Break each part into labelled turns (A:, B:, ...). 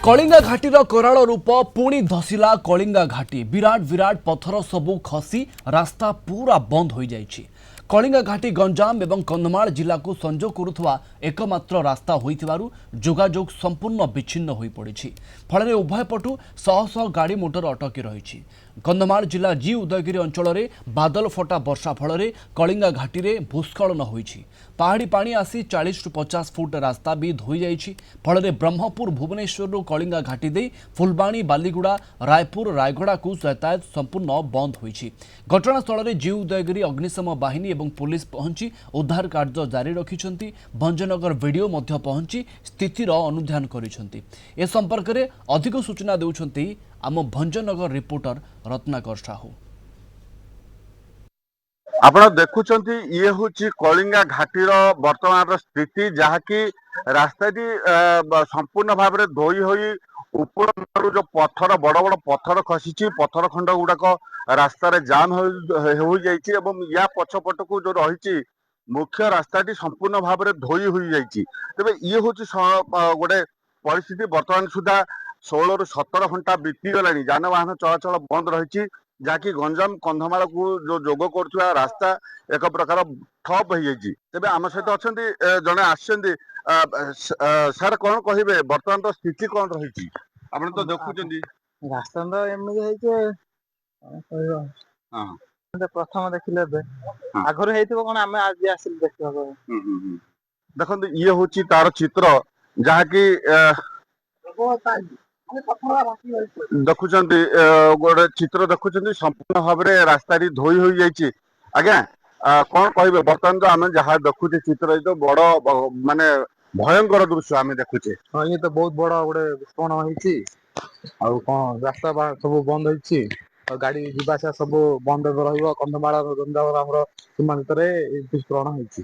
A: कलिंगा घाटीर कराल रूप पुणी धसिला कलिंगा घाटी विराट विराट पत्थर सबू खसी रास्ता पूरा बंद हो जाइछि। कलिंगा घाटी गंजाम एवं कंधमाल जिला को संजोग करुवा एकमात्र रास्ता होइथिबारु जोगाजोग संपूर्ण विच्छिन्न होई पड़िछि। फल उभय पटु शह शह गाड़ी मोटर अटकी रही। कंधमाल जिला जी उदयगिरी अंचल में बादल फटा वर्षा फल कलिंगा घाटी में भूस्खलन होइछि। पहाड़ी पानी आसी 40 ରୁ 50 फुट रास्ता भी धोई जाइछि। फल ब्रह्मपुर भुवनेश्वर कलिंगा घाटी दे फुलबाणी बालीगुड़ा रायपुर रायगड़ा को यातायात संपूर्ण बंद होइछि। घटनास्थल में जी उदयगिरी अग्निशम बाहिनी एवं पुलिस पहुंची उद्धार कार्य जारी रखिछन्ति। भंजनगर वीडियो मध्य पहुंची स्थितिर अनुध्यान करिछन्ति। ए संपर्क में अधिक सूचना देउछन्ति आम भंजनगर रिपोर्टर रत्नाकर साहू।
B: आपण देखुचंती ये होची कलिंगा घाटीर वर्तमान स्थिति जहाँकि रास्ताटी संपूर्ण भाव में धोई होई ऊपर जो पत्थर बड़ बड़ पत्थर खसी पत्थर खंड गुड़ाक रास्तार जाम हो जाइए एवं या पछपट को जो रही मुख्य रास्ताटी संपूर्ण भाव में धोई हो जाइए। तेज ये हूँ गोटे परिस्थिति वर्तमान सुधा 16 ରୁ 17 घंटा बीतीगला जानवाहन चलाचल बंद रही जहाँकि गंजाम कंधमाल को जो जोग करुवा रास्ता एक प्रकार ठप हो जाइए। तेज आम सहित अच्छा जड़े आसछन्ति सर कौन कहे बर्तमान तो स्थिति कौन रही आप तो देखुं
C: रास्ता तो एमती प्रथम देखिले आगुरी कौन आम आज आसिल देखा
B: देखो ये हूँ तार चित्र जहाँकि देखुं गोटे चित्र देखुं संपूर्ण भाव में रास्ता धोई हो जाइए। आज्ञा कौन कहे बर्तमान तो आम जहाँ देखुचे चित्र तो बड़ माने भयंकर दृश्य आम देखुचे।
C: हाँ ये तो बहुत बड़ा गोटे विस्फोरण होती कौन रास्ता सब बंद हो गाड़ी जावासा सब बंद रंधमाल गंजाम सीमा भितर विस्फोरण होती।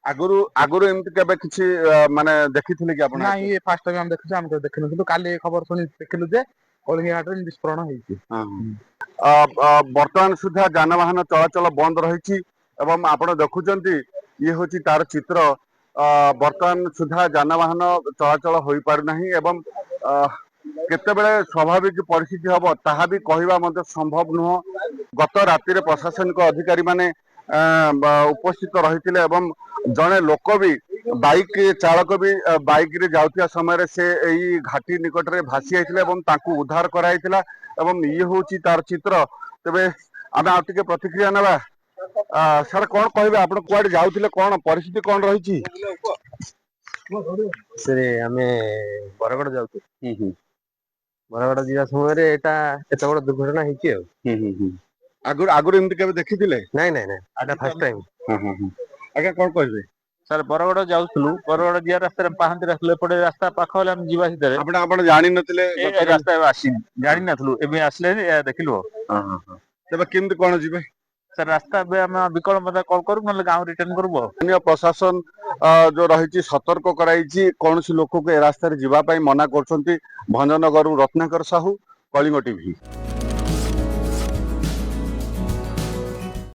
B: आगुरु एमती केबे किछि माने देखिथिले कि आपण?
C: नहीं ये फर्स्ट टाइम हम देखुचे हम तो देखिनु किंतु काली खबर सुनि देखिलु जे कलिंगा घाट में विस्फोरण होती।
B: वर्तमान सुधा जानवाहन चलाचल बंद रही एवं आपण देखुचंती ये होची तार चित्र वर्तमान सुधा जानवाहन चलाचल होई पार नाही एवं केतेबेले स्वाभाविक परिस्थिति हबो ताहा भी कहवा मते संभव नुह। गत राति रे प्रशासनिक अधिकारी माने उपस्थित रही एवं जड़े लोक भी बाइक चालक भी बाइक रे जाउतिया समय से यही घाटी निकट में भासी आइथिले एवं तांकू उद्धार कराइथिला एवं ये होची तार चित्र। तेबे आमे आ टिके प्रतिक्रिया नेबा। सर कौन कहिबे आपण कुआडे जाउथिले कौन परिस्थिति कौन रही?
C: से आमे बरगड़ जाउथि बरगड़ जीवा समय एटा एत बड़ दुर्घटना हिची।
B: आगुर एमती केबे देखिथिले?
C: नहीं नहीं नहीं एटा फर्स्ट टाइम।
B: आज्ञा कौन कहिबे?
D: सर बरगड़ जाउथलु बरगड़ जिया रास्ता रे पाहंती रास्ता पड़े रास्ता पाख वाला हम जीवा सिधरे
B: आपण जानि नथिले
D: रास्ता आसी जानि नथलु एबे आसले देखिलु।
B: तबे केमती कोन जिबे?
D: सर रास्ता बे हम विकल्प मते कॉल करू न गांव रिटर्न करबो।
B: अन्य प्रशासन जो रही सतर्क कराई कौन लोक को ए रास्ता जीवाई मना कर। भंजनगर रत्नाकर साहू, कलिंग टीवी।